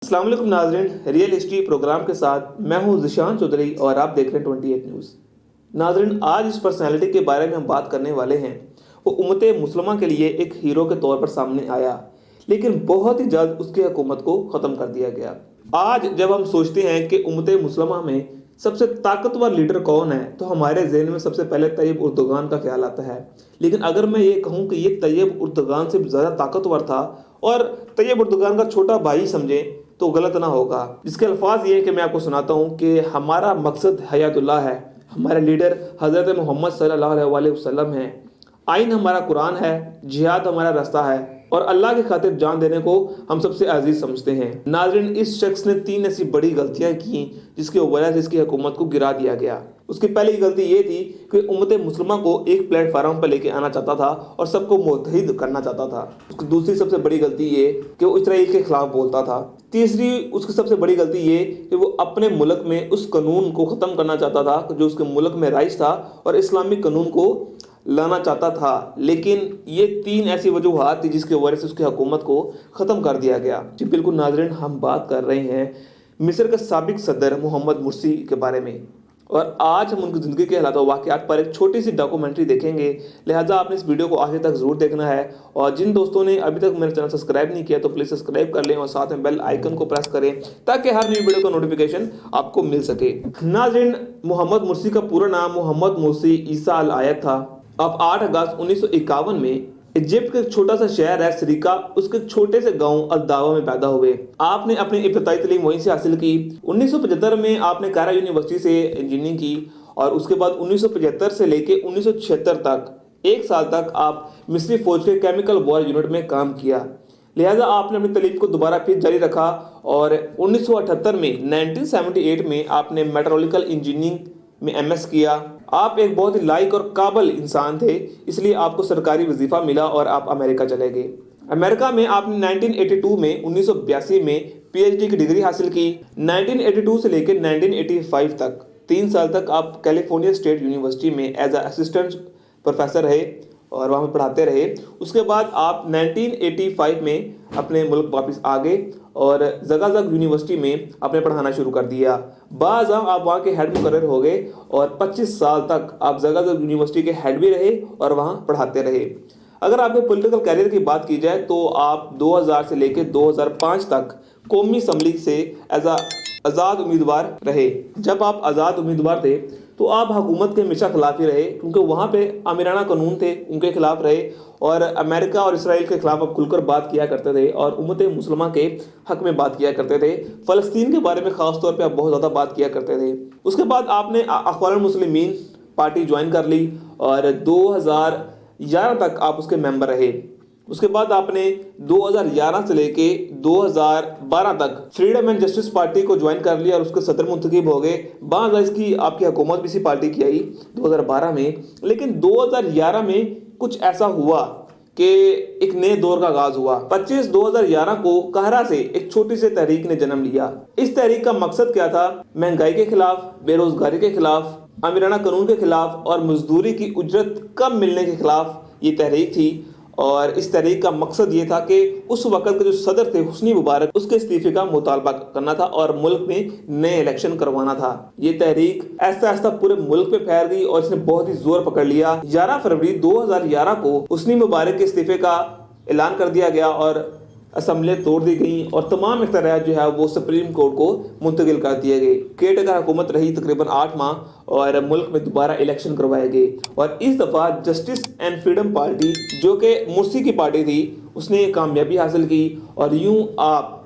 अस्सलाम वालेकुम नाजरीन, रियल हिस्ट्री प्रोग्राम के साथ मैं हूं ज़िशान चौधरी और आप देख रहे हैं 28 न्यूज़। नाजरीन, आज इस पर्सनालिटी के बारे में हम बात करने वाले हैं। वो उम्मत मुसलमान के लिए एक हीरो के तौर पर सामने आया, लेकिन बहुत ही जल्द उसकी हुकूमत को ख़त्म कर दिया गया। आज जब हम सोचते हैं कि उम्मत मुसलमान में सबसे ताकतवर लीडर कौन है, तो हमारे जहन में सबसे पहले तैयब उर्दुगान का ख्याल आता है। लेकिन अगर मैं ये कहूँ कि ये तैयब उर्दुगान से ज़्यादा ताकतवर था और तैयब उर्दुगान का छोटा भाई समझे तो गलत ना होगा। जिसके अल्फाज ये हैं कि मैं आपको सुनाता हूँ कि हमारा मकसद हयातुल्लाह है, हमारे लीडर हज़रत मोहम्मद सल्लल्लाहु अलैहि वसल्लम है, आइन हमारा कुरान है, जिहाद हमारा रास्ता है और अल्लाह की खातिर जान देने को हम सबसे अजीज समझते हैं। नाज़रीन, इस शख्स ने 3 ऐसी बड़ी गलतियां की जिसकी वजह से इसकी हुकूमत को गिरा दिया गया। उसकी पहली गलती ये थी कि उम्मत मुसलमान को एक प्लेटफार्म पर लेके आना चाहता था और सबको मुत्तहिद करना चाहता था। उसकी दूसरी सबसे बड़ी गलती ये कि वो इसराइल के खिलाफ बोलता था। तीसरी उसकी सबसे बड़ी गलती ये कि वो अपने मुल्क में उस कानून को ख़त्म करना चाहता था जो उसके मुल्क में राइज था और इस्लामिक कानून को लाना चाहता था। लेकिन ये 3 ऐसी वजूहात थी जिसकी वजह से उसकी हुकूमत को ख़त्म कर दिया गया। जी बिल्कुल नाज़रीन, हम बात कर रहे हैं मिस्र के साबिक सदर मोहम्मद मुर्सी के बारे में और आज हम उनकी ज़िंदगी के हालात और वाक़यात पर एक छोटी सी डॉक्यूमेंट्री देखेंगे। लिहाजा आपने इस वीडियो को आखिर तक ज़रूर देखना है और जिन दोस्तों ने अभी तक मेरे चैनल सब्सक्राइब नहीं किया तो प्लीज़ सब्सक्राइब कर लें और साथ में बेल आइकन को प्रेस करें ताकि हर नई वीडियो का नोटिफिकेशन आपको मिल सके। नाज़रीन, मोहम्मद मुर्सी का पूरा नाम मोहम्मद मुर्सी ईसा अल आयत था। अब 8 अगस्त 1951 में इजिप्ट का एक छोटा सा शहर है सिरिका, उसके छोटे से गांव अल-दावा में पैदा हुए। आपने अपनी इब्तिदाई तालीम वहीं से हासिल की। 1975 में आपने कायरो यूनिवर्सिटी से इंजीनियरिंग की और उसके बाद 1975 से लेके 1976 तक 1 साल तक आप मिस्री फौज के केमिकल वॉर यूनिट में काम किया। लिहाजा आपने अपनी तालीम को दोबारा फिर जारी रखा और 1978 में 1978 में आपने मेट्रोलॉजिकल इंजीनियरिंग में MS किया। आप एक बहुत ही लायक और काबिल इंसान थे, इसलिए आपको सरकारी वजीफा मिला और आप अमेरिका चले गए। अमेरिका में आपने 1982 में 1982 में PhD की डिग्री हासिल की। 1982 से लेकर 1985 तक 3 साल तक आप कैलिफोर्निया स्टेट यूनिवर्सिटी में एज असिस्टेंट प्रोफेसर रहे और वहाँ पर पढ़ाते रहे। उसके बाद आप 1985 में अपने मुल्क वापस आ गए और ज़गाज़ग यूनिवर्सिटी में आपने पढ़ाना शुरू कर दिया। बाज़ आप वहाँ के हेड मुकर्रर हो गए और 25 साल तक आप ज़गाज़ग यूनिवर्सिटी के हेड भी रहे और वहाँ पढ़ाते रहे। अगर आपके पॉलिटिकल कैरियर की बात की जाए तो आप 2000 से लेकर 2005 तक कौमी असम्बली से एज आज़ाद उम्मीदवार रहे। जब आप आज़ाद उम्मीदवार थे तो आप हुकूमत के हमेशा खिलाफ ही रहे, क्योंकि वहाँ पे आमिराना कानून थे, उनके खिलाफ रहे और अमेरिका और इसराइल के खिलाफ आप खुलकर बात किया करते थे और उम्मत मुसलमान के हक में बात किया करते थे। फ़लस्तीन के बारे में ख़ास तौर पे आप बहुत ज़्यादा बात किया करते थे। उसके बाद आपने अख़वानुल मुस्लिमीन पार्टी ज्वाइन कर ली और 2011 तक आप उसके मेंबर रहे। उसके बाद आपने 2011 से लेके 2012 तक फ्रीडम एंड जस्टिस पार्टी को ज्वाइन कर लिया और उसके सदर मुंतखब हो गए। बाद इसकी आपकी हुकूमत भी इसी पार्टी की आई 2012 में। लेकिन 2011 में कुछ ऐसा हुआ कि एक नए दौर का आगाज हुआ। 25/2011 को काहिरा से एक छोटी सी तहरीक ने जन्म लिया। इस तहरीक का मकसद क्या था? महंगाई के खिलाफ, बेरोजगारी के खिलाफ, आमिराना कानून के खिलाफ और मजदूरी की उजरत कम मिलने के खिलाफ ये तहरीक थी। और इस तहरीक का मकसद ये था कि उस वक्त के जो सदर थे हुस्नी मुबारक, उसके इस्तीफे का मुतालबा करना था और मुल्क में नए इलेक्शन करवाना था। ये तहरीक ऐसा ऐसा पूरे मुल्क पे फैल गई और इसने बहुत ही जोर पकड़ लिया। 11 फरवरी 2011 को हुस्नी मुबारक के इस्तीफे का ऐलान कर दिया गया और असम्बली तोड़ दी गई और तमाम इख्तियारात जो है वो सुप्रीम कोर्ट को मुंतकिल कर दिए गए। केयरटेकर हुकूमत रही तकरीबन 8 माह और मुल्क में दोबारा इलेक्शन करवाए गए और इस दफ़ा जस्टिस एंड फ्रीडम पार्टी जो कि मुर्सी की पार्टी थी उसने कामयाबी हासिल की और यूं आप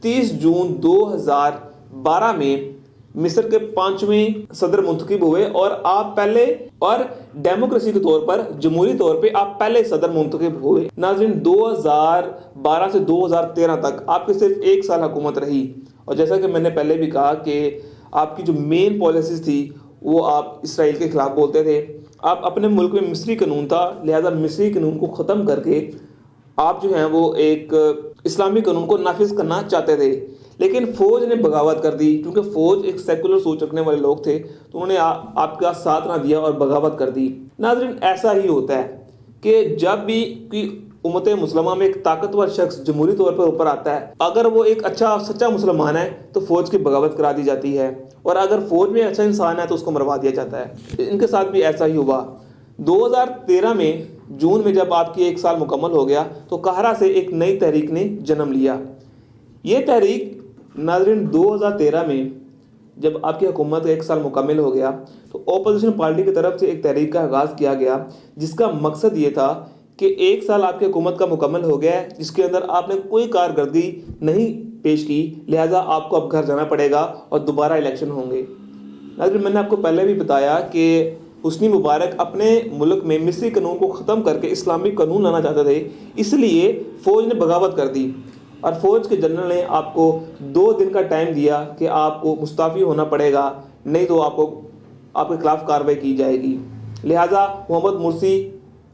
30 जून 2012 में मिस्र के 5वें सदर मुंतखब हुए और आप पहले और डेमोक्रेसी के तौर पर, जमहूरी तौर पे आप पहले सदर मुंतखब हुए। नाज़रीन, 2012 से 2013 तक आपकी सिर्फ 1 साल हुकूमत रही और जैसा कि मैंने पहले भी कहा कि आपकी जो मेन पॉलिसीज थी वो आप इसराइल के खिलाफ बोलते थे। आप अपने मुल्क में मिस्री कानून था, लिहाजा मिस्री कानून को ख़त्म करके आप जो हैं वो एक इस्लामी कानून को नाफिज करना चाहते थे। लेकिन फ़ौज ने बगावत कर दी, क्योंकि फ़ौज एक सेकुलर सोच रखने वाले लोग थे तो उन्होंने आपका साथ ना दिया और बगावत कर दी। नाज़रीन, ऐसा ही होता है कि जब भी उम्मत मुसलमा में एक ताकतवर शख्स जमहूरी तौर पर ऊपर आता है, अगर वो एक अच्छा सच्चा मुसलमान है तो फौज की बगावत करा दी जाती है, और अगर फौज में अच्छा इंसान है तो उसको मरवा दिया जाता है। इनके साथ भी ऐसा ही हुआ। 2013 में जून में जब आपकी 1 साल मुकम्मल हो गया तो काहरा से एक नई तहरीक ने जन्म लिया। ये तहरीक नाज़रीन 2013 में जब आपकी हुकूमत का 1 साल मुकम्मल हो गया तो ओपोजिशन पार्टी की तरफ से एक तहरीक का आगाज़ किया गया, जिसका मकसद ये था कि 1 साल आपकी हुकूमत का मुकम्मल हो गया है, जिसके अंदर आपने कोई कारकर्दगी नहीं पेश की, लिहाजा आपको अब घर जाना पड़ेगा और दोबारा इलेक्शन होंगे। नाज़रीन, मैंने आपको पहले भी बताया कि हुस्नी मुबारक अपने मुल्क में मिस्री कानून को ख़त्म करके इस्लामिक कानून लाना चाहते थे, इसलिए फ़ौज ने बगावत कर दी और फ़ौज के जनरल ने आपको 2 दिन का टाइम दिया कि आपको मुस्ताफ़ी होना पड़ेगा, नहीं तो आपके खिलाफ़ कार्रवाई की जाएगी। लिहाजा मोहम्मद मुर्सी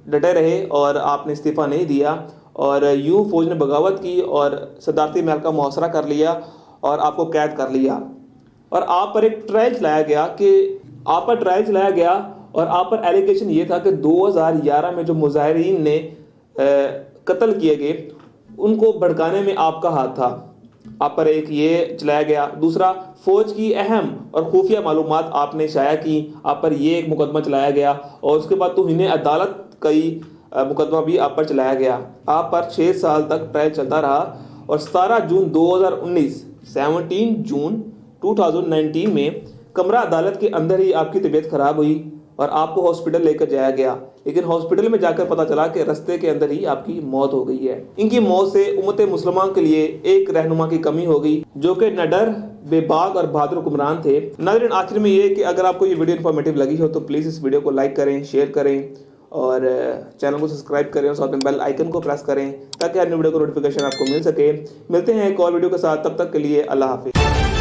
डटे रहे और आपने इस्तीफ़ा नहीं दिया, और यूँ फ़ौज ने बगावत की और सदारती महल का मुहासरा कर लिया और आपको कैद कर लिया, और आप पर एक ट्रायल चलाया गया और आप पर एलिगेशन ये था कि 2011 में जो मुजाहिरीन ने कत्ल किए गए उनको भड़काने में आपका हाथ था, आप पर एक ये चलाया गया। दूसरा, फ़ौज की अहम और खुफिया मालूमात आपने शाया की, आप पर ये एक मुकदमा चलाया गया, और उसके बाद तो इन्हें अदालत कई मुकदमा भी आप पर चलाया गया। आप पर 6 साल तक ट्रायल चलता रहा और 17 जून 2019 में कमरा अदालत के अंदर ही आपकी तबीयत ख़राब हुई और आपको हॉस्पिटल लेकर जाया गया, लेकिन हॉस्पिटल में जाकर पता चला कि रास्ते के अंदर ही आपकी मौत हो गई है। इनकी मौत से उम्मत मुसलमान के लिए एक रहनुमा की कमी हो गई, जो कि निडर, बेबाक और बहादुर हुक्मरान थे। नाज़रीन, आखिर में ये कि अगर आपको ये वीडियो इन्फॉर्मेटिव लगी हो तो प्लीज़ इस वीडियो को लाइक करें, शेयर करें और चैनल को सब्सक्राइब करें और साथ में बेल आइकन को प्रेस करें ताकि हर वीडियो को नोटिफिकेशन आपको मिल सके। मिलते हैं एक और वीडियो के साथ, तब तक के लिए अल्लाह हाफिज़।